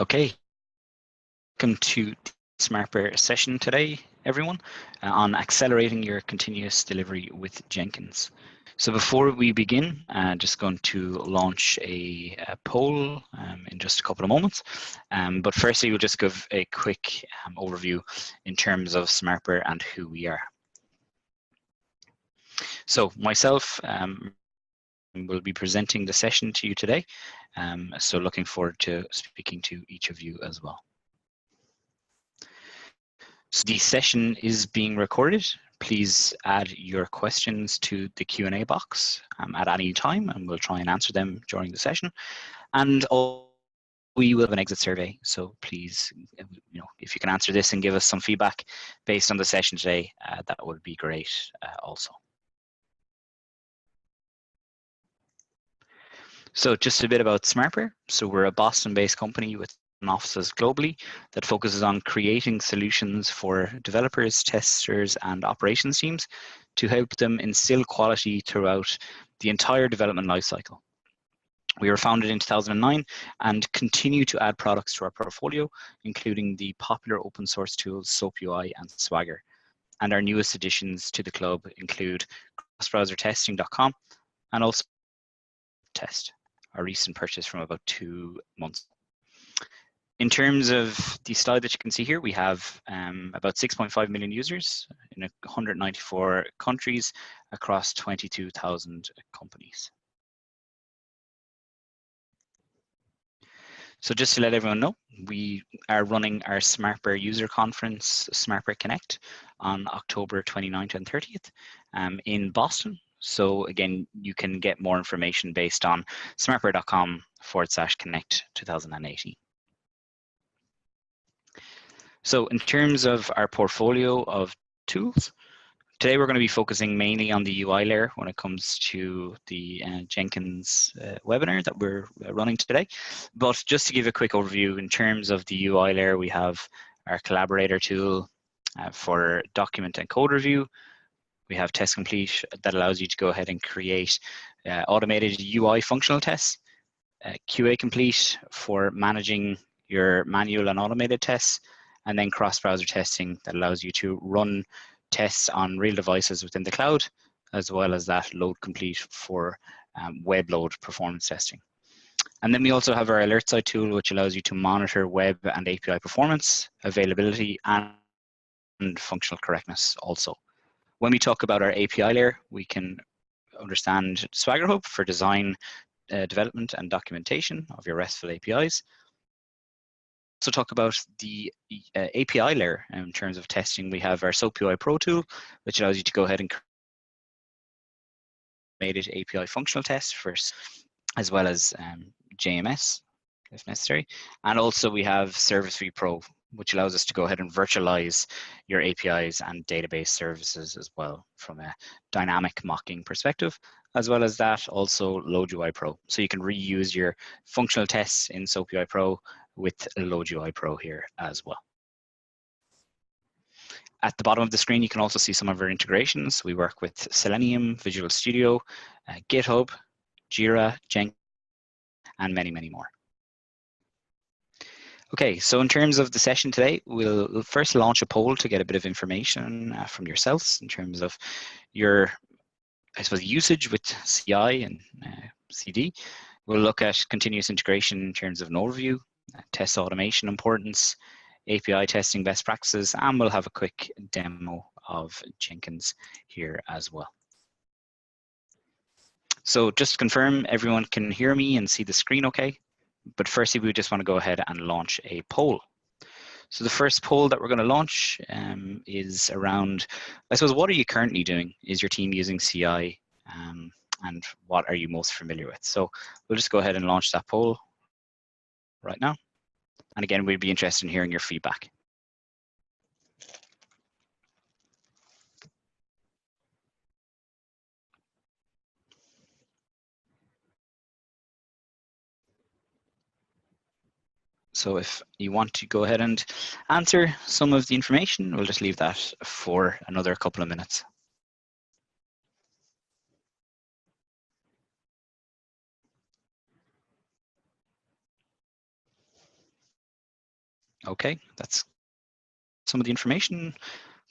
Okay, welcome to the SmartBear session today, everyone, on accelerating your continuous delivery with Jenkins. So before we begin, just going to launch a poll in just a couple of moments. But firstly, we'll just give a quick overview in terms of SmartBear and who we are. So myself will be presenting the session to you today. So looking forward to speaking to each of you as well. So the session is being recorded. Please add your questions to the Q&A box at any time, and we'll try and answer them during the session. And we will have an exit survey, so please, if you can answer this and give us some feedback based on the session today, that would be great also. So just a bit about SmartBear. So we're a Boston-based company with offices globally that focuses on creating solutions for developers, testers, and operations teams to help them instill quality throughout the entire development lifecycle. We were founded in 2009 and continue to add products to our portfolio, including the popular open source tools SoapUI and Swagger. And our newest additions to the club include cross-browser-testing.com and also Test, our recent purchase from about 2 months. In terms of the slide that you can see here, we have about 6.5 million users in 194 countries across 22,000 companies. So just to let everyone know, we are running our SmartBear user conference, SmartBear Connect, on October 29th and 30th in Boston. So again, you can get more information based on smartbear.com/connect 2018. So in terms of our portfolio of tools, today we're going to be focusing mainly on the UI layer when it comes to the Jenkins webinar that we're running today. But just to give a quick overview, in terms of the UI layer, we have our collaborator tool for document and code review. We have Test Complete that allows you to go ahead and create automated UI functional tests. QA Complete for managing your manual and automated tests. And then cross-browser testing that allows you to run tests on real devices within the cloud, as well as that load complete for web load performance testing. And then we also have our alert side tool, which allows you to monitor web and API performance, availability, and functional correctness also. When we talk about our API layer, we can understand Swagger Hub for design, development, and documentation of your RESTful APIs. Also talk about the API layer in terms of testing. We have our SoapUI Pro tool, which allows you to go ahead and create an API functional test first, as well as JMS if necessary. And also we have Service View Pro, which allows us to go ahead and virtualize your APIs and database services as well from a dynamic mocking perspective, as well as that also LoadUI Pro. So you can reuse your functional tests in SoapUI Pro with LoadUI Pro here as well. At the bottom of the screen, you can also see some of our integrations. We work with Selenium, Visual Studio, GitHub, Jira, Jenkins, and many, many more. Okay, so in terms of the session today, we'll first launch a poll to get a bit of information from yourselves in terms of your, I suppose, usage with CI and CD. We'll look at continuous integration in terms of an overview, test automation importance, API testing best practices, and we'll have a quick demo of Jenkins here as well. So just to confirm, everyone can hear me and see the screen okay? But firstly, we just want to go ahead and launch a poll. So the first poll that we're going to launch is around, I suppose, what are you currently doing? Is your team using CI? And what are you most familiar with? So we'll just go ahead and launch that poll right now. And again, we'd be interested in hearing your feedback. So if you want to go ahead and answer some of the information, we'll just leave that for another couple of minutes. Okay, that's some of the information.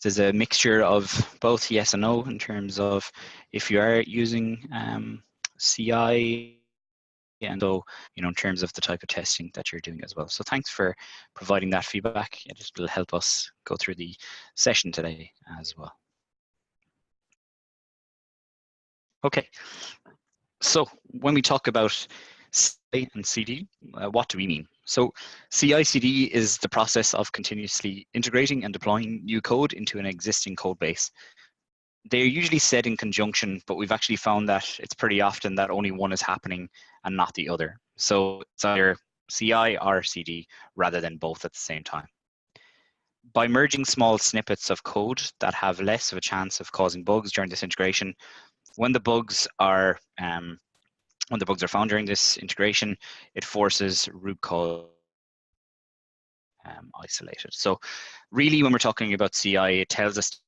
There's a mixture of both yes and no in terms of if you are using CI, and so in terms of the type of testing that you're doing as well. So thanks for providing that feedback. It just will help us go through the session today as well. Okay, so when we talk about CI and CD, what do we mean? So CI/CD is the process of continuously integrating and deploying new code into an existing code base. They're usually said in conjunction, but we've actually found that it's pretty often that only one is happening and not the other. So it's either CI or CD rather than both at the same time. By merging small snippets of code that have less of a chance of causing bugs during this integration, when the bugs are found during this integration, it forces root cause isolated. So really, when we're talking about CI, it tells us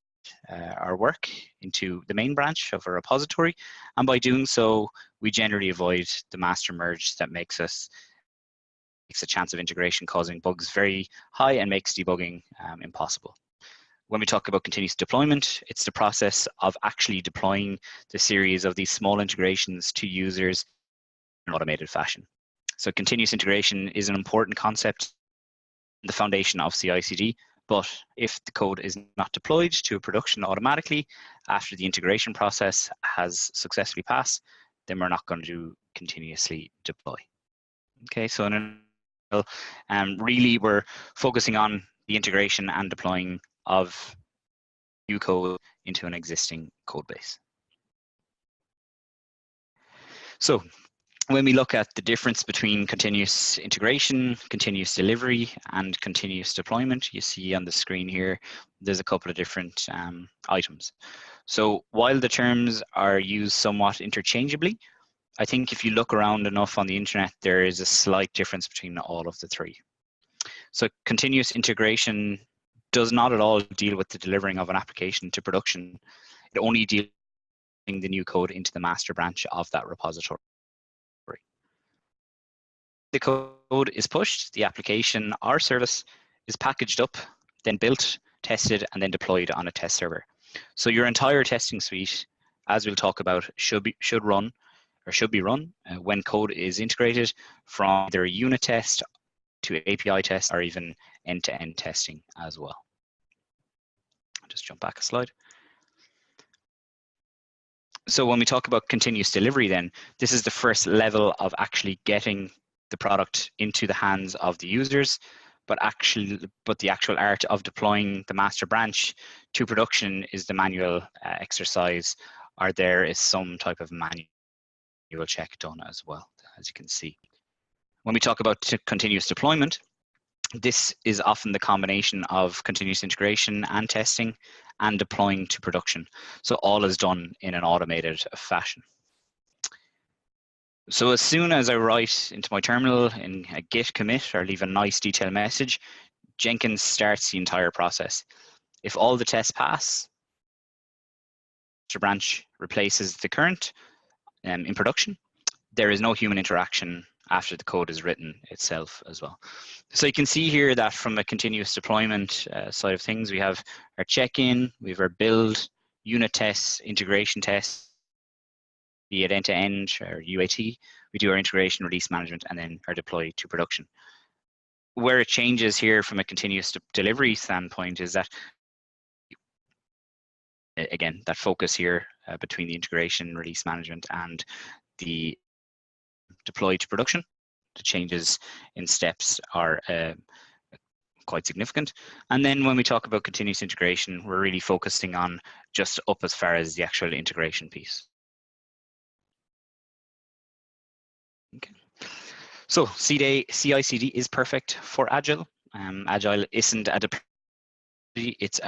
our work into the main branch of a repository, and by doing so, we generally avoid the master merge that makes a chance of integration causing bugs very high and makes debugging impossible. When we talk about continuous deployment, it's the process of actually deploying the series of these small integrations to users in an automated fashion. So continuous integration is an important concept, the foundation of CI/CD, but if the code is not deployed to production automatically after the integration process has successfully passed, then we're not going to continuously deploy. Okay, so really we're focusing on the integration and deploying of new code into an existing code base. So when we look at the difference between continuous integration, continuous delivery, and continuous deployment, you see on the screen here, there's a couple of different items. So while the terms are used somewhat interchangeably, I think if you look around enough on the internet, there is a slight difference between all of the three. So continuous integration does not at all deal with the delivering of an application to production. It only deals with the new code into the master branch of that repository. The code is pushed, the application or service is packaged up, then built, tested, and then deployed on a test server. So your entire testing suite, as we'll talk about, should be run when code is integrated from either a unit test to API test or even end-to-end testing as well. I'll just jump back a slide. So when we talk about continuous delivery, then this is the first level of actually getting the product into the hands of the users, but the actual art of deploying the master branch to production is the manual exercise, or there is some type of manual check done as well, as you can see. When we talk about continuous deployment, this is often the combination of continuous integration and testing and deploying to production. So all is done in an automated fashion. So as soon as I write into my terminal in a git commit or leave a nice detailed message, Jenkins starts the entire process. If all the tests pass, the branch replaces the current in production. There is no human interaction after the code is written itself as well. So you can see here that from a continuous deployment side of things, we have our check-in, we have our build, unit tests, integration tests, be it end-to-end or UAT, we do our integration, release management, and then our deploy to production. Where it changes here from a continuous delivery standpoint is that, again, that focus here between the integration, release management, and the deploy to production, the changes in steps are quite significant. And then when we talk about continuous integration, we're really focusing on just up as far as the actual integration piece. Okay. So CI/CD is perfect for Agile. Agile isn't a dependency, it's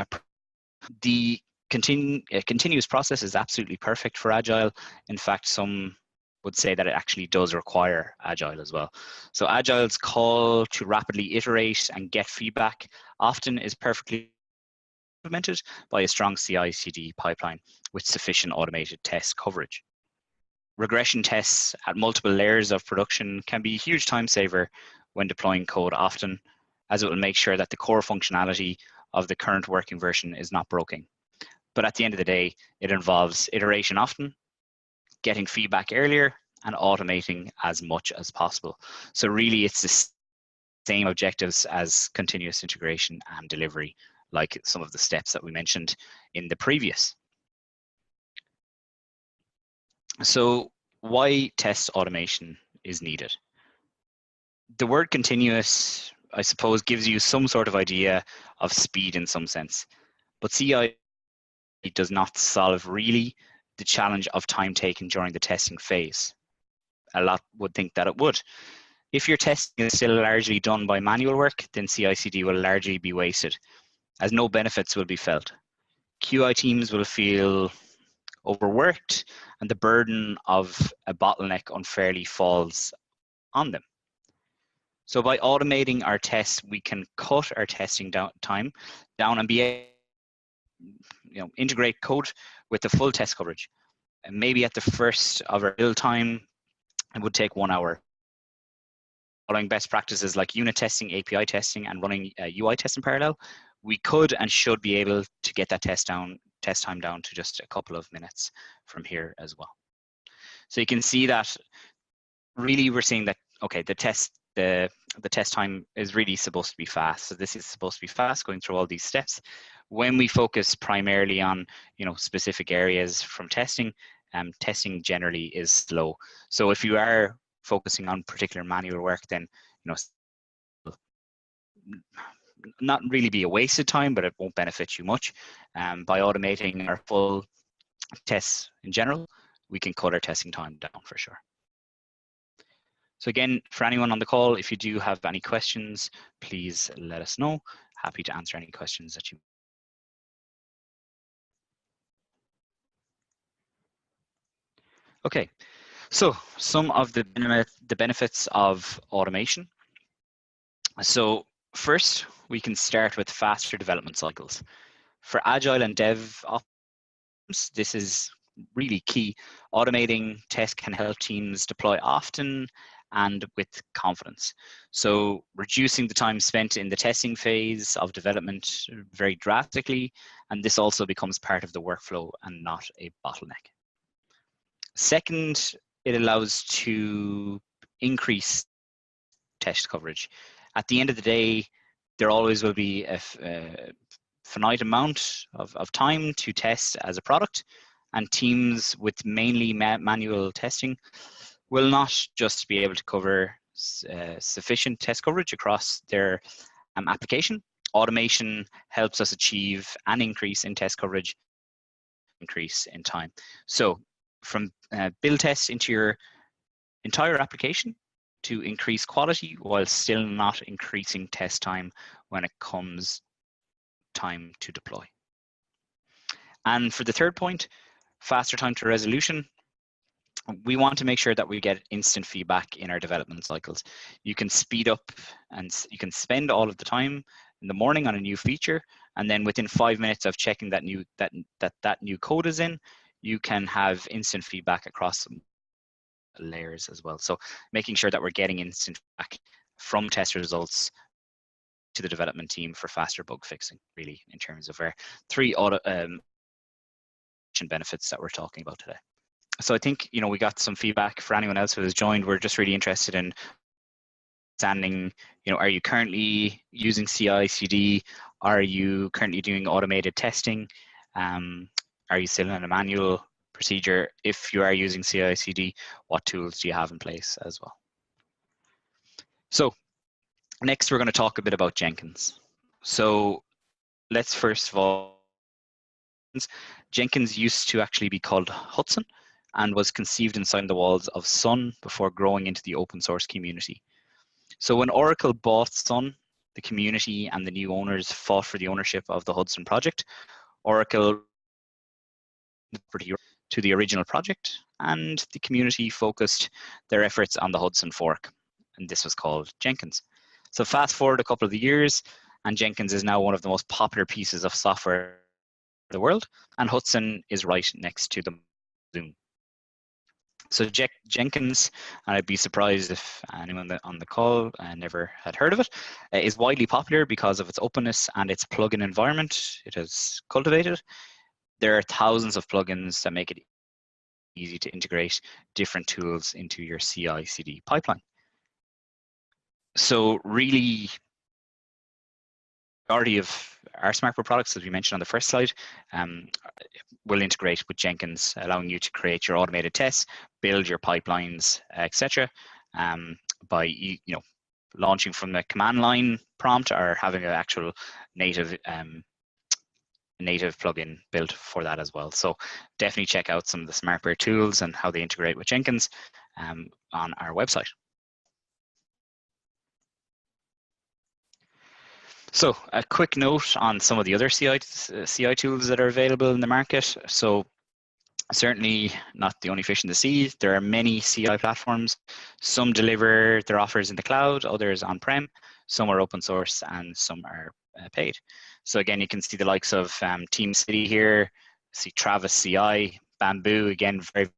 the continuous process is absolutely perfect for Agile. In fact, some would say that it actually does require Agile as well. So Agile's call to rapidly iterate and get feedback often is perfectly implemented by a strong CI/CD pipeline with sufficient automated test coverage. Regression tests at multiple layers of production can be a huge time saver when deploying code often, as it will make sure that the core functionality of the current working version is not broken. But at the end of the day, it involves iteration often, getting feedback earlier, and automating as much as possible. So really, it's the same objectives as continuous integration and delivery, like some of the steps that we mentioned in the previous. So why test automation is needed? The word continuous, I suppose, gives you some sort of idea of speed in some sense, but CI does not solve really the challenge of time taken during the testing phase. A lot would think that it would. If your testing is still largely done by manual work, then CI/CD will largely be wasted, as no benefits will be felt. QI teams will feel overworked, and the burden of a bottleneck unfairly falls on them. So by automating our tests, we can cut our testing time down and be able to integrate code with the full test coverage. And maybe at the first of our build time, it would take 1 hour. Following best practices like unit testing, API testing, and running UI tests in parallel, we could and should be able to get that test time down to just a couple of minutes from here as well. So you can see that really we're seeing that, okay, the test time is really supposed to be fast. So this is supposed to be fast, going through all these steps. When we focus primarily on specific areas from testing, testing generally is slow. So if you are focusing on particular manual work, then not really be a wasted time, but it won't benefit you much. By automating our full tests in general, we can cut our testing time down for sure. So again, for anyone on the call, if you do have any questions, please let us know. Happy to answer any questions that you. Okay, so some of the benefits of automation. So first, we can start with faster development cycles. For agile and DevOps, this is really key. Automating tests can help teams deploy often and with confidence. So reducing the time spent in the testing phase of development very drastically, and this also becomes part of the workflow and not a bottleneck. Second, it allows to increase test coverage. At the end of the day, there always will be a finite amount of time to test as a product, and teams with mainly manual testing will not just be able to cover sufficient test coverage across their application. Automation helps us achieve an increase in test coverage, increase in time. So from build tests into your entire application to increase quality while still not increasing test time when it comes time to deploy. And for the third point, faster time to resolution, we want to make sure that we get instant feedback in our development cycles. You can speed up and you can spend all of the time in the morning on a new feature, and then within 5 minutes of checking that new code is in, you can have instant feedback across layers as well. So making sure that we're getting instant feedback from test results to the development team for faster bug fixing, really, in terms of our three benefits that we're talking about today. So I think, we got some feedback for anyone else who has joined. We're just really interested in understanding, are you currently using CI/CD? Are you currently doing automated testing? Are you still in a manual procedure? If you are using CI/CD, what tools do you have in place as well? So next, we're going to talk a bit about Jenkins. So let's first of all, Jenkins used to actually be called Hudson and was conceived inside the walls of Sun before growing into the open source community. So when Oracle bought Sun, the community and the new owners fought for the ownership of the Hudson project. Oracle to the original project, and the community focused their efforts on the Hudson fork, and this was called Jenkins. So fast forward a couple of years, and Jenkins is now one of the most popular pieces of software in the world, and Hudson is right next to them. So Jenkins, and I'd be surprised if anyone on the call never had heard of it, is widely popular because of its openness and its plugin environment it has cultivated. There are thousands of plugins that make it easy to integrate different tools into your CI/CD pipeline. So really, majority of our SmartBear products, as we mentioned on the first slide, will integrate with Jenkins, allowing you to create your automated tests, build your pipelines, etc. By launching from the command line prompt or having an actual native plugin built for that as well. So definitely check out some of the SmartBear tools and how they integrate with Jenkins on our website. So a quick note on some of the other CI tools that are available in the market. So certainly not the only fish in the sea. There are many CI platforms. Some deliver their offers in the cloud, others on-prem. Some are open source and some are paid. So again, you can see the likes of TeamCity here, see Travis CI, Bamboo, again, very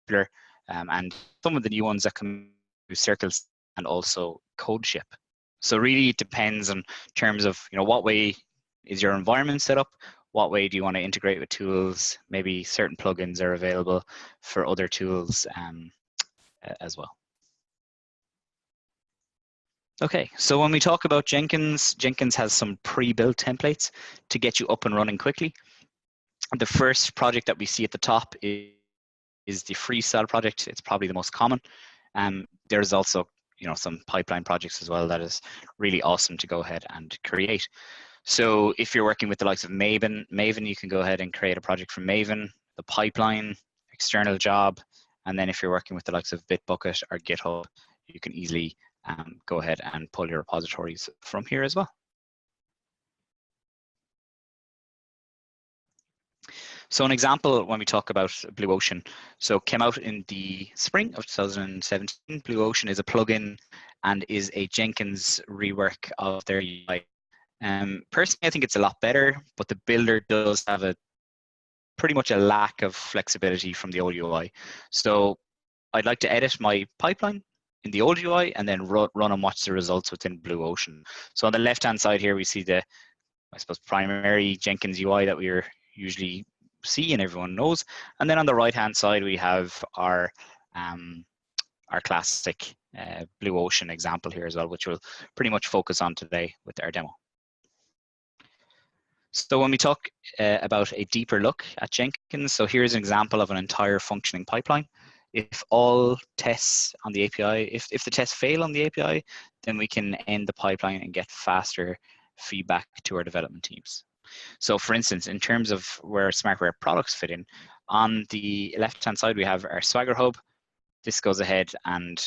popular, and some of the new ones that come through Circles and also CodeShip. So really it depends on terms of, what way is your environment set up? What way do you want to integrate with tools? Maybe certain plugins are available for other tools as well. Okay, so when we talk about Jenkins, Jenkins has some pre-built templates to get you up and running quickly. The first project that we see at the top is the freestyle project. It's probably the most common. There's also some pipeline projects as well that is really awesome to go ahead and create. So if you're working with the likes of Maven, you can go ahead and create a project from Maven, the pipeline, external job, and then if you're working with the likes of Bitbucket or GitHub, you can easily go ahead and pull your repositories from here as well. So an example when we talk about Blue Ocean, so came out in the spring of 2017. Blue Ocean is a plugin and is a Jenkins rework of their UI. Personally, I think it's a lot better, but the builder does have pretty much a lack of flexibility from the old UI. So I'd like to edit my pipeline in the old UI and then run and watch the results within Blue Ocean. So on the left-hand side here, we see the, I suppose, primary Jenkins UI that we're usually see and everyone knows. And then on the right-hand side, we have our classic Blue Ocean example here as well, which we'll pretty much focus on today with our demo. So when we talk about a deeper look at Jenkins, so here's an example of an entire functioning pipeline. If all tests on the API, if the tests fail on the API, then we can end the pipeline and get faster feedback to our development teams. So for instance, in terms of where SmartBear products fit in, on the left-hand side, we have our Swagger Hub. This goes ahead and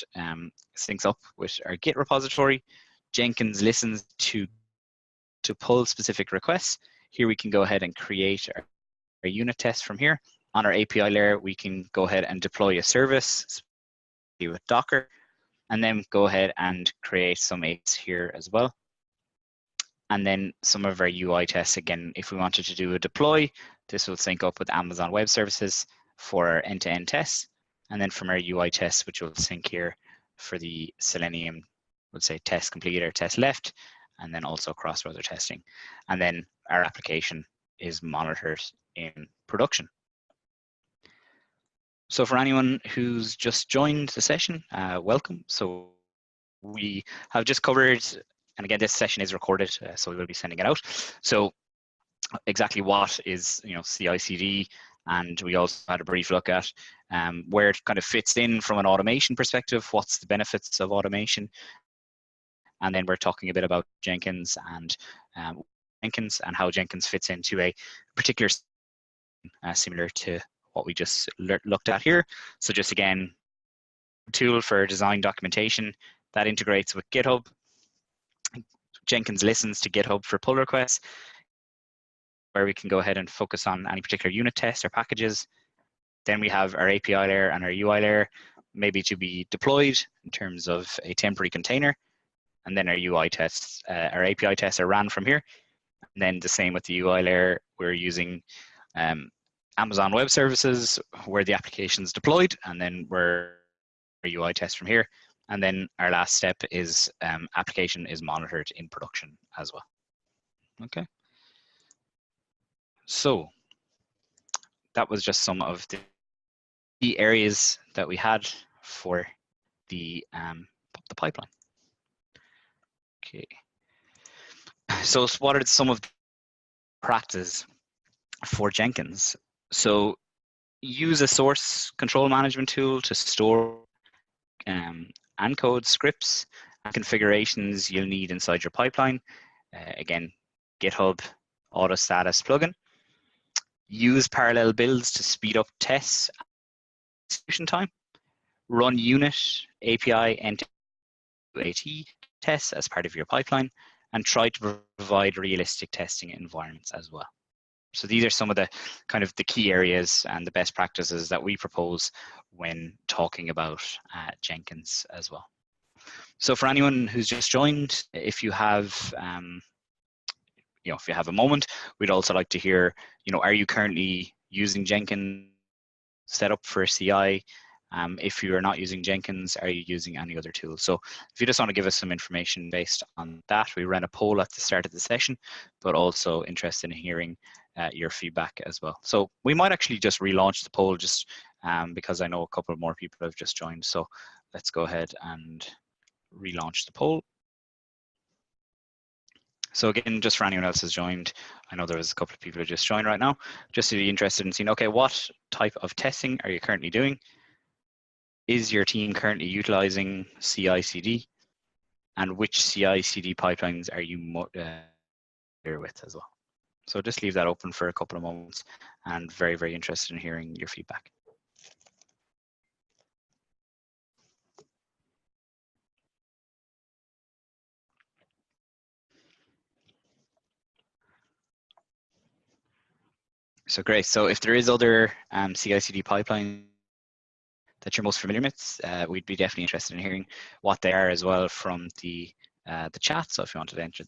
syncs up with our Git repository. Jenkins listens to pull specific requests. Here we can go ahead and create our unit test from here. On our API layer, we can go ahead and deploy a service with Docker, and then go ahead and create some APIs here as well. And then some of our UI tests, again, if we wanted to do a deploy, this will sync up with Amazon Web Services for end-to-end tests. And then from our UI tests, which will sync here for the Selenium, let's say test complete or test left, and then also cross-browser testing. And then our application is monitored in production. So for anyone who's just joined the session, welcome. So we have just covered, and again, this session is recorded, so we will be sending it out. So exactly what is CI/CD, and we also had a brief look at where it kind of fits in from an automation perspective, what's the benefits of automation, and then we're talking a bit about Jenkins and how Jenkins fits into a particular similar to what we just looked at here. So just again, tool for design documentation that integrates with GitHub. Jenkins listens to GitHub for pull requests, where we can go ahead and focus on any particular unit tests or packages. Then we have our API layer and our UI layer, maybe to be deployed in terms of a temporary container. And then our UI tests, our API tests are ran from here. And then the same with the UI layer, we're using Amazon Web Services, where the application is deployed, and then we're UI test from here. And then our last step is application is monitored in production as well. Okay. So that was just some of the areas that we had for the pipeline. Okay. So what are some of the practices for Jenkins? So use a source control management tool to store and code scripts and configurations you'll need inside your pipeline. Again, GitHub auto status plugin. Use parallel builds to speed up tests and execution time. Run unit API and AT tests as part of your pipeline, and try to provide realistic testing environments as well. So these are some of the kind of the key areas and the best practices that we propose when talking about Jenkins as well. So for anyone who's just joined, if you have, if you have a moment, we'd also like to hear, are you currently using Jenkins set up for CI? If you are not using Jenkins, are you using any other tools? So if you just want to give us some information based on that, we ran a poll at the start of the session, but also interested in hearing your feedback as well. So we might actually just relaunch the poll just because I know a couple more people have just joined. So let's go ahead and relaunch the poll. So again, just for anyone else who's joined, I know there was a couple of people who just joined right now, just to be interested in seeing, okay, what type of testing are you currently doing? Is your team currently utilizing CI/CD? And which CI/CD pipelines are you familiar with as well? So just leave that open for a couple of moments, and very, very interested in hearing your feedback. So great. So if there is other CI/CD pipelines that you're most familiar with, we'd be definitely interested in hearing what they are as well from the chat. So if you wanted to enter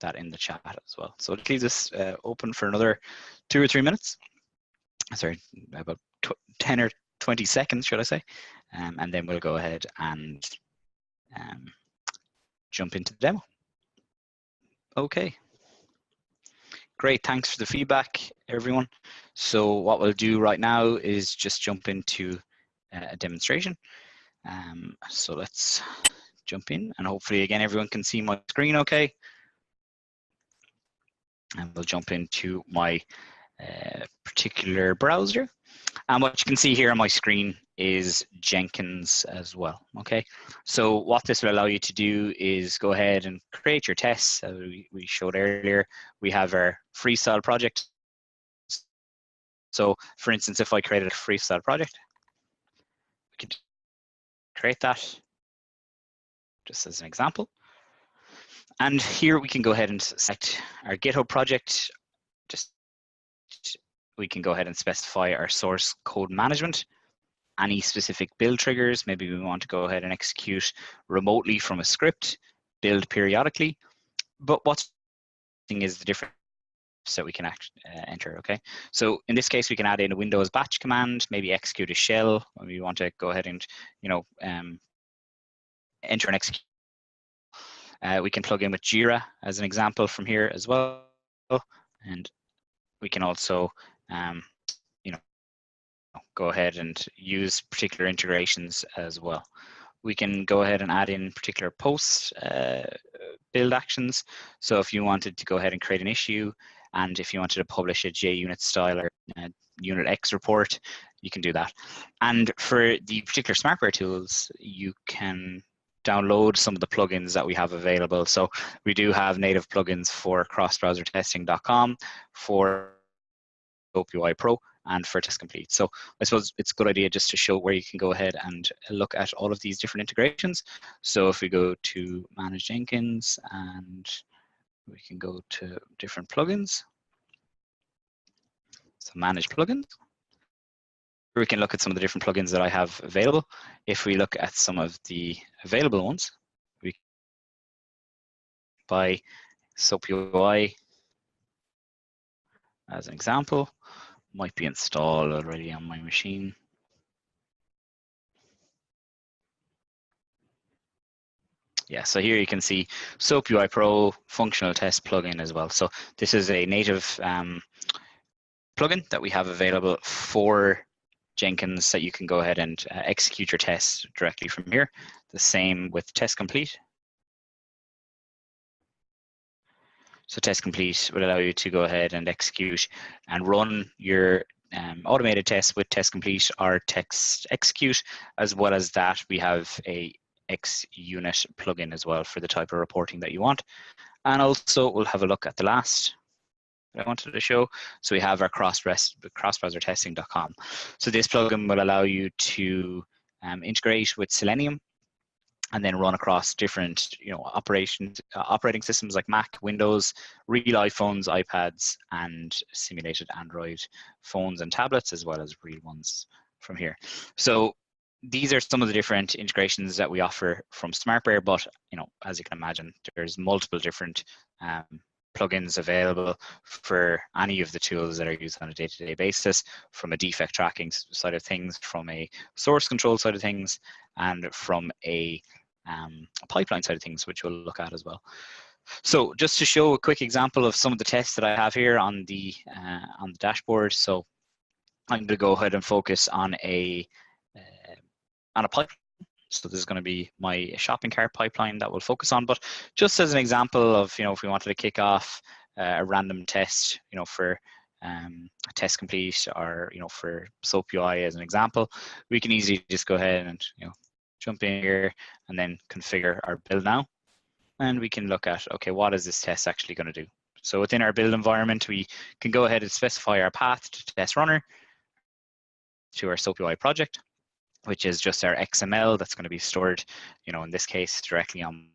that in the chat as well. So it leaves us open for another 2 or 3 minutes. Sorry, about 10 or 20 seconds, should I say? And then we'll go ahead and jump into the demo. Okay. Great, thanks for the feedback, everyone. So what we'll do right now is just jump into a demonstration. So let's jump in, and hopefully again everyone can see my screen okay. And we'll jump into my particular browser. And what you can see here on my screen is Jenkins as well, okay? So what this will allow you to do is go ahead and create your tests. As we showed earlier, we have our freestyle project. So for instance, if I created a freestyle project, we can create that just as an example. And here we can go ahead and select our GitHub project. We can go ahead and specify our source code management, any specific build triggers. Maybe we want to go ahead and execute remotely from a script, build periodically. But what's is the difference that we can enter, okay? So in this case, we can add in a Windows batch command, maybe execute a shell when we want to go ahead and, enter and execute. We can plug in with Jira as an example from here as well. And we can also, go ahead and use particular integrations as well. We can go ahead and add in particular post build actions. So if you wanted to go ahead and create an issue, and if you wanted to publish a JUnit style or Unit X report, you can do that. And for the particular SmartBear tools, you can download some of the plugins that we have available. So we do have native plugins for cross-browser-testing.com, for UI Pro, and for Test Complete. So I suppose it's a good idea just to show where you can go ahead and look at all of these different integrations. So if we go to Manage Jenkins, and we can go to different plugins. So Manage Plugins. We can look at some of the different plugins that I have available. If we look at some of the available ones, we by SoapUI as an example. might be installed already on my machine. Yeah, so here you can see SOAP UI Pro functional test plugin as well. So this is a native plugin that we have available for Jenkins that you can go ahead and execute your tests directly from here. The same with Test Complete. So Test Complete will allow you to go ahead and execute and run your automated tests with Test Complete or Text Execute. As well as that, we have a XUnit plugin as well for the type of reporting that you want. And also we'll have a look at the last that I wanted to show. So we have our cross-browser-testing.com. So this plugin will allow you to integrate with Selenium and then run across different operating systems like Mac, Windows, real iPhones, iPads, and simulated Android phones and tablets, as well as real ones from here. So these are some of the different integrations that we offer from SmartBear, but as you can imagine, there's multiple different plugins available for any of the tools that are used on a day-to-day basis, from a defect tracking side of things, from a source control side of things, and from a pipeline side of things, which we'll look at as well. So just to show a quick example of some of the tests that I have here on the dashboard. So I'm going to go ahead and focus on a pipeline. So this is going to be my shopping cart pipeline that we'll focus on. But just as an example of, if we wanted to kick off a random test, for Test Complete or, for SOAP UI as an example, we can easily just go ahead and, jump in here and then configure our build now. And we can look at, okay, what is this test actually going to do? So within our build environment, we can go ahead and specify our path to test runner to our SOAP UI project, which is just our XML that's going to be stored, in this case, directly on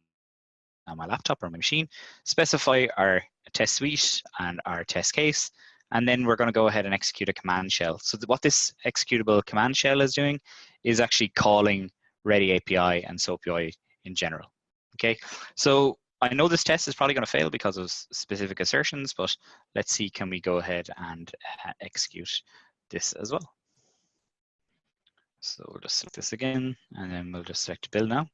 my laptop or my machine. Specify our test suite and our test case, and then we're going to go ahead and execute a command shell. So what this executable command shell is doing is actually calling Ready API and SOAP UI in general. Okay, so I know this test is probably going to fail because of specific assertions, but let's see, can we go ahead and execute this as well? So we'll just select this again, and then we'll just select build now.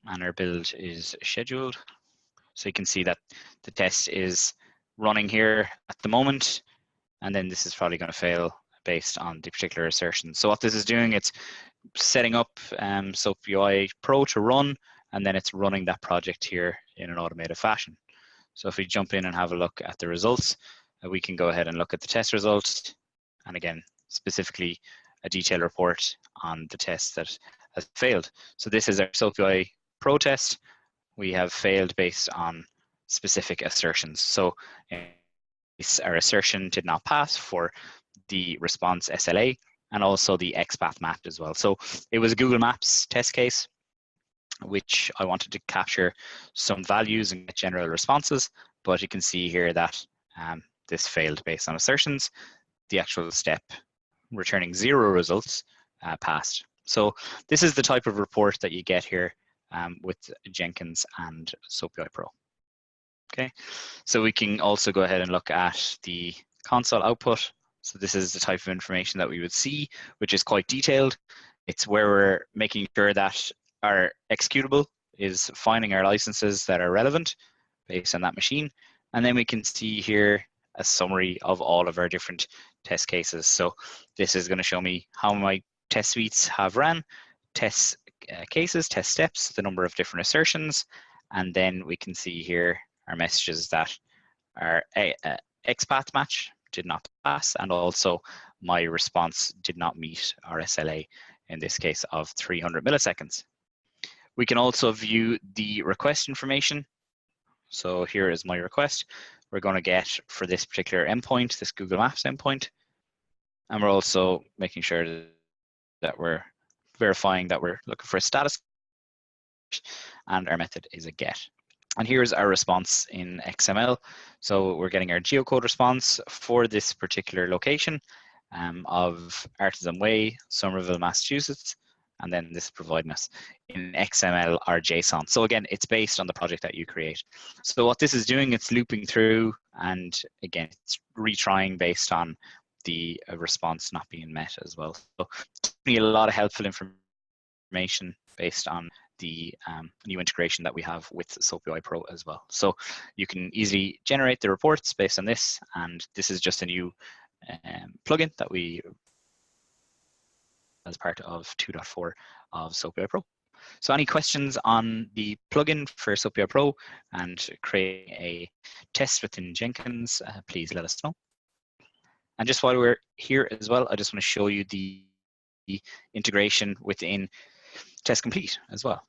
And our build is scheduled. So you can see that the test is running here at the moment, and then this is probably going to fail based on the particular assertion. So what this is doing, it's setting up SOAP UI Pro to run, and then it's running that project here in an automated fashion. So if we jump in and have a look at the results, we can go ahead and look at the test results. And again, specifically a detailed report on the test that has failed. So this is our SOAP UI Pro test. We have failed based on specific assertions. So our assertion did not pass for the response SLA and also the XPath map as well. So it was a Google Maps test case, which I wanted to capture some values and get general responses, but you can see here that this failed based on assertions. The actual step returning 0 results passed. So this is the type of report that you get here with Jenkins and SOAP UI Pro. Okay, so we can also go ahead and look at the console output. So this is the type of information that we would see, which is quite detailed. It's where we're making sure that our executable is finding our licenses that are relevant based on that machine. And then we can see here a summary of all of our different test cases. So this is going to show me how my test suites have ran, test cases, test steps, the number of different assertions, and then we can see here our messages that our XPath match did not pass, and also my response did not meet our SLA, in this case of 300 milliseconds. We can also view the request information. So here is my request. We're going to get for this particular endpoint, this Google Maps endpoint. And we're also making sure that we're verifying that we're looking for a status, and our method is a get. And here's our response in XML. So we're getting our geocode response for this particular location of Artisan Way, Somerville, Massachusetts. And then this is providing us in XML or JSON. So again, it's based on the project that you create. So what this is doing, it's looping through, and again, it's retrying based on the response not being met as well. So definitely a lot of helpful information based on the new integration that we have with SoapUI Pro as well. So you can easily generate the reports based on this, and this is just a new plugin that we as part of 2.4 of SoapUI Pro. So any questions on the plugin for SoapUI Pro and creating a test within Jenkins, please let us know. And just while we're here as well, I just want to show you the integration within Test Complete as well.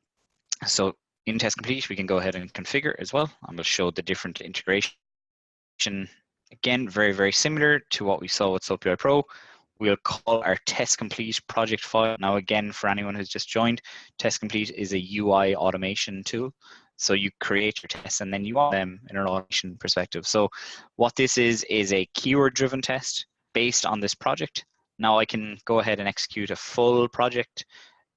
So in Test Complete, we can go ahead and configure as well. I'm going to show the different integration. Again, very, very similar to what we saw with SoapUI Pro. We'll call our Test Complete project file. Now, again, for anyone who's just joined, Test Complete is a UI automation tool. So you create your tests and then you want them in an automation perspective. So what this is a keyword-driven test based on this project. Now I can go ahead and execute a full project,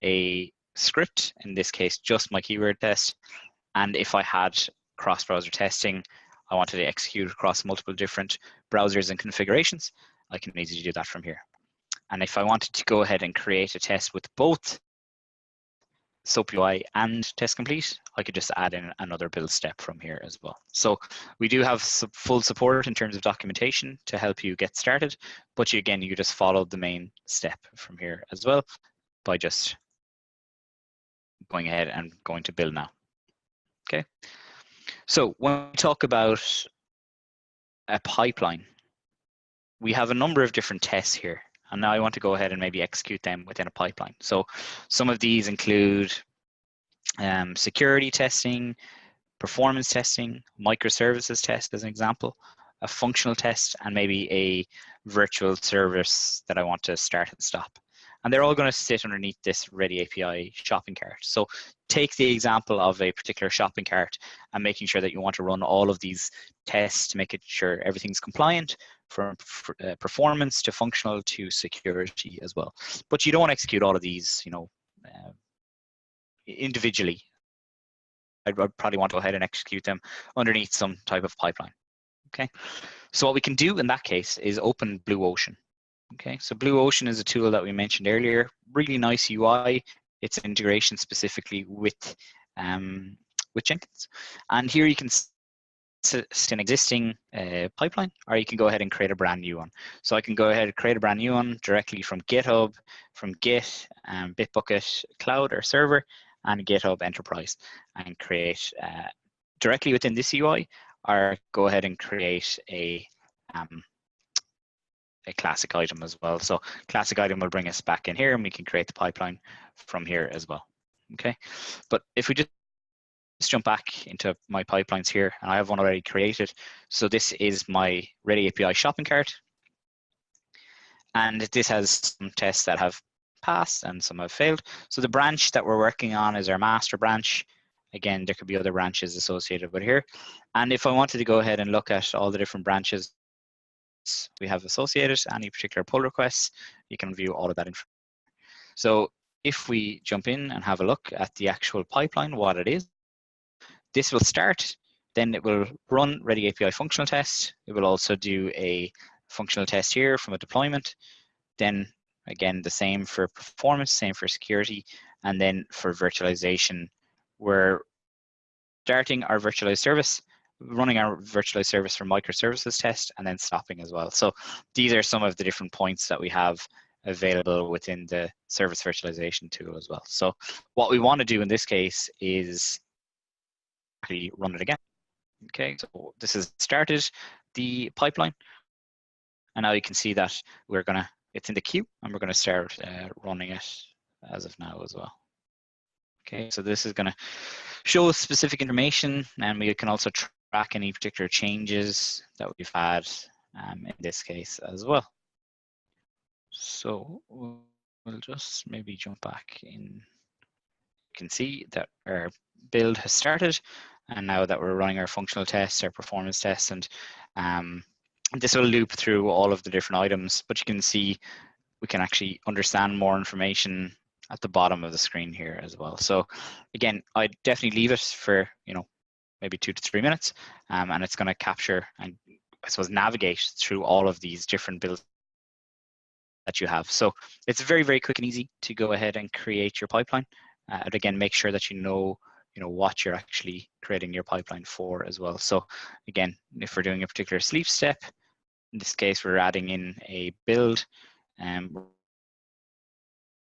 a script, in this case, just my keyword test. And if I had cross-browser testing, I wanted to execute across multiple different browsers and configurations, I can easily do that from here. And if I wanted to go ahead and create a test with both SoapUI and Test Complete, I could just add in another build step from here as well. So we do have full support in terms of documentation to help you get started, but you just follow the main step from here as well by just going ahead and going to build now. Okay. So when we talk about a pipeline, we have a number of different tests here. And now I want to go ahead and maybe execute them within a pipeline. So some of these include security testing, performance testing, microservices test as an example, a functional test, and maybe a virtual service that I want to start and stop. And they're all going to sit underneath this Ready API shopping cart. So take the example of a particular shopping cart and making sure that you want to run all of these tests to make sure everything's compliant, from performance to functional to security as well. But you don't want to execute all of these, individually. I'd probably want to go ahead and execute them underneath some type of pipeline. Okay, so what we can do in that case is open Blue Ocean. Okay, so Blue Ocean is a tool that we mentioned earlier. Really nice UI. It's an integration specifically with Jenkins, and here you can an existing pipeline, or you can go ahead and create a brand new one. So I can go ahead and create a brand new one directly from GitHub, from Git, Bitbucket Cloud or Server, and GitHub Enterprise, and create directly within this UI, or go ahead and create a classic item as well. So classic item will bring us back in here, and we can create the pipeline from here as well. Okay, but if we just jump back into my pipelines here, and I have one already created. So this is my Ready API shopping cart, and this has some tests that have passed and some have failed. So the branch that we're working on is our master branch. Again, there could be other branches associated with here. And if I wanted to go ahead and look at all the different branches we have associated, any particular pull requests, you can view all of that information. So if we jump in and have a look at the actual pipeline, what it is, this will start, then it will run Ready API functional test. It will also do a functional test here from a deployment. Then again, the same for performance, same for security. And then for virtualization, we're starting our virtualized service, running our virtualized service for microservices test, and then stopping as well. So these are some of the different points that we have available within the service virtualization tool as well. So what we want to do in this case is run it again. Okay, so this has started the pipeline, and now you can see that it's in the queue, and we're gonna start running it as of now as well. Okay, so this is gonna show specific information, and we can also track any particular changes that we've had in this case as well. So we'll just maybe jump back in. You can see that our build has started, and now that we're running our functional tests, our performance tests, and this will loop through all of the different items, but you can see we can actually understand more information at the bottom of the screen here as well. So again, I'd definitely leave it for maybe 2 to 3 minutes, and it's going to capture and I suppose navigate through all of these different build that you have. So it's very, very quick and easy to go ahead and create your pipeline. And again, make sure that you know what you're actually creating your pipeline for as well. So again, if we're doing a particular sleep step, in this case, we're adding in a build and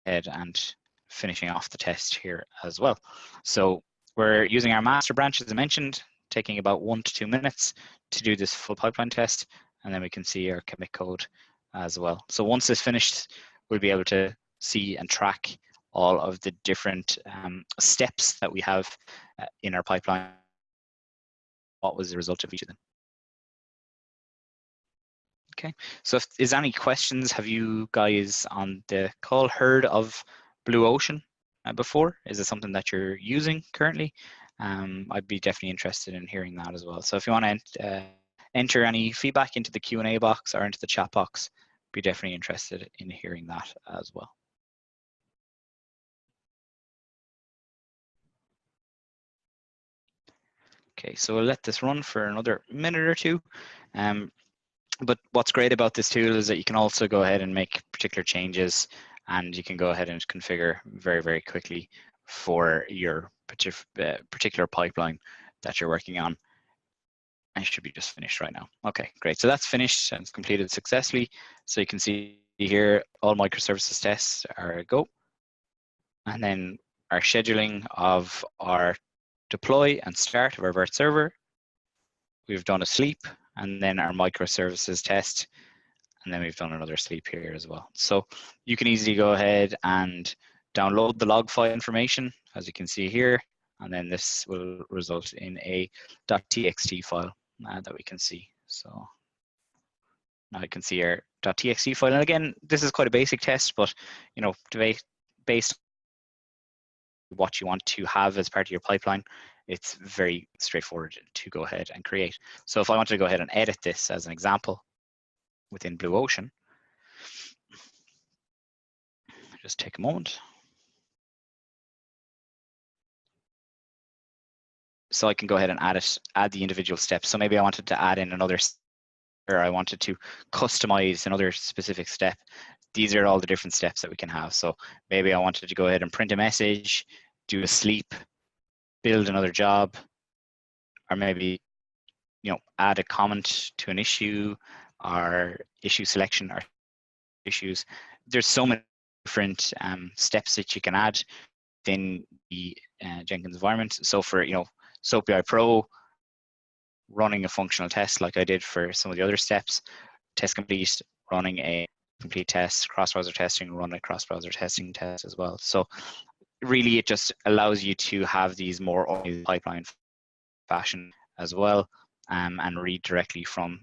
and finishing off the test here as well. So we're using our master branch, as I mentioned, taking about 1 to 2 minutes to do this full pipeline test, and then we can see our commit code as well. So once it's finished, we'll be able to see and track all of the different steps that we have in our pipeline. What was the result of each of them? Okay, so if there's any questions, have you guys on the call heard of Blue Ocean before? Is it something that you're using currently? I'd be definitely interested in hearing that as well. So if you want to enter any feedback into the Q&A box or into the chat box, be definitely interested in hearing that as well. Okay, so we'll let this run for another minute or two. But what's great about this tool is that you can also go ahead and make particular changes, and you can go ahead and configure very, very quickly for your particular pipeline that you're working on. I should be just finished right now. Okay, great. So that's finished and it's completed successfully. So you can see here all microservices tests are a go. And then our scheduling of our deploy and start of our Vert server. We've done a sleep, and then our microservices test, and then we've done another sleep here as well. So you can easily go ahead and download the log file information, as you can see here, and then this will result in a .txt file that we can see. So now you can see our .txt file, and again, this is quite a basic test, but based on what you want to have as part of your pipeline, it's very straightforward to go ahead and create. So if I want to go ahead and edit this as an example within Blue Ocean, just take a moment. So I can go ahead and add the individual steps. So maybe I wanted to add in another, or I wanted to customize another specific step. These are all the different steps that we can have. So maybe I wanted to go ahead and print a message, do a sleep, build another job, or maybe add a comment to an issue, or issue selection, or issues. There's so many different steps that you can add within the Jenkins environment. So for SoapBI Pro, running a functional test like I did for some of the other steps, test complete, running a complete test, cross-browser testing, run a cross-browser testing test as well. So really it just allows you to have these more organized pipeline fashion as well, and read directly from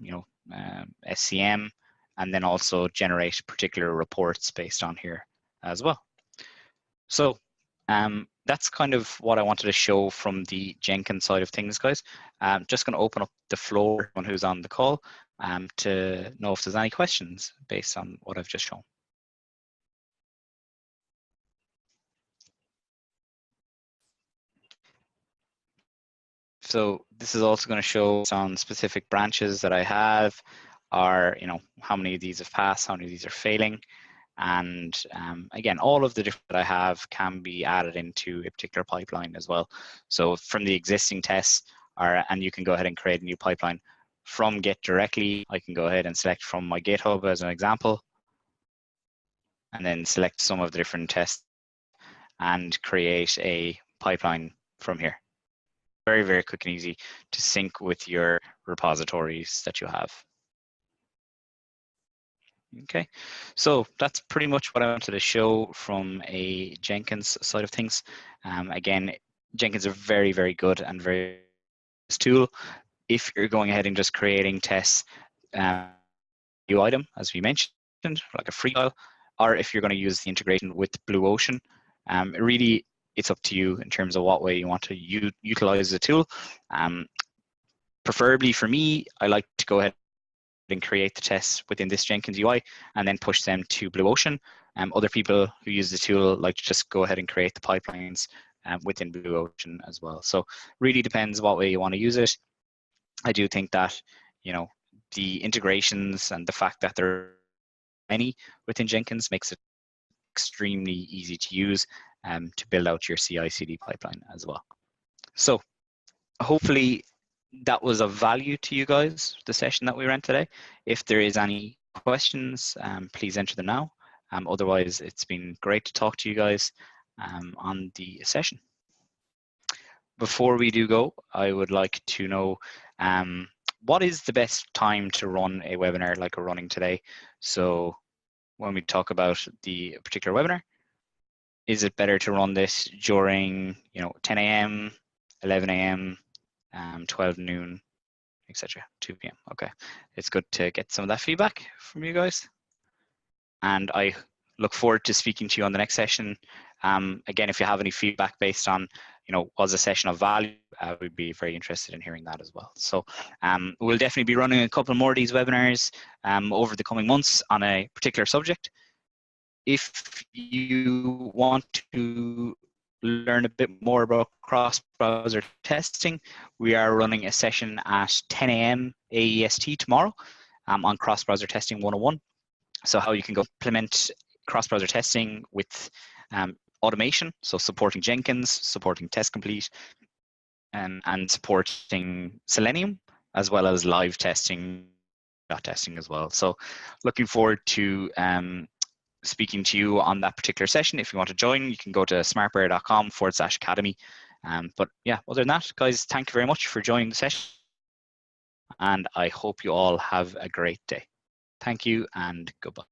SCM, and then also generate particular reports based on here as well. So that's kind of what I wanted to show from the Jenkins side of things, guys. I'm just going to open up the floor for anyone who's on the call to know if there's any questions based on what I've just shown. So this is also going to show some specific branches that I have, are how many of these have passed, how many of these are failing. And again, all of the different that I have can be added into a particular pipeline as well. So from the existing tests, and you can go ahead and create a new pipeline from Git directly. I can go ahead and select from my GitHub as an example, and then select some of the different tests and create a pipeline from here. Very, very quick and easy to sync with your repositories that you have. Okay, so that's pretty much what I wanted to show from a Jenkins side of things. Again, Jenkins is a very, very good and very nice tool. If you're going ahead and just creating tests, new item, as we mentioned, like a free file, or if you're going to use the integration with Blue Ocean, really it's up to you in terms of what way you want to utilize the tool. Preferably for me, I like to go ahead and create the tests within this Jenkins UI and then push them to Blue Ocean. Other people who use the tool like to just go ahead and create the pipelines within Blue Ocean as well. So really depends what way you want to use it. I do think that the integrations and the fact that they're many within Jenkins makes it extremely easy to use to build out your CI/CD pipeline as well. So hopefully that was of value to you guys, the session that we ran today. If there is any questions, please enter them now. Otherwise, it's been great to talk to you guys on the session. Before we do go, I would like to know what is the best time to run a webinar like we're running today? So when we talk about the particular webinar, is it better to run this during 10 a.m., 11 a.m., 12 noon, etc., 2 p.m.? Okay, it's good to get some of that feedback from you guys. And I look forward to speaking to you on the next session. Again, if you have any feedback based on, was a session of value, we'd be very interested in hearing that as well. So we'll definitely be running a couple more of these webinars over the coming months on a particular subject. If you want to learn a bit more about cross-browser testing, we are running a session at 10 a.m. AEST tomorrow on cross-browser testing 101. So how you can go implement cross-browser testing with automation, so supporting Jenkins, supporting Test Complete, and supporting Selenium, as well as live testing as well. So looking forward to speaking to you on that particular session. If you want to join, you can go to smartbear.com/academy. But yeah, other than that, guys, thank you very much for joining the session. And I hope you all have a great day. Thank you and goodbye.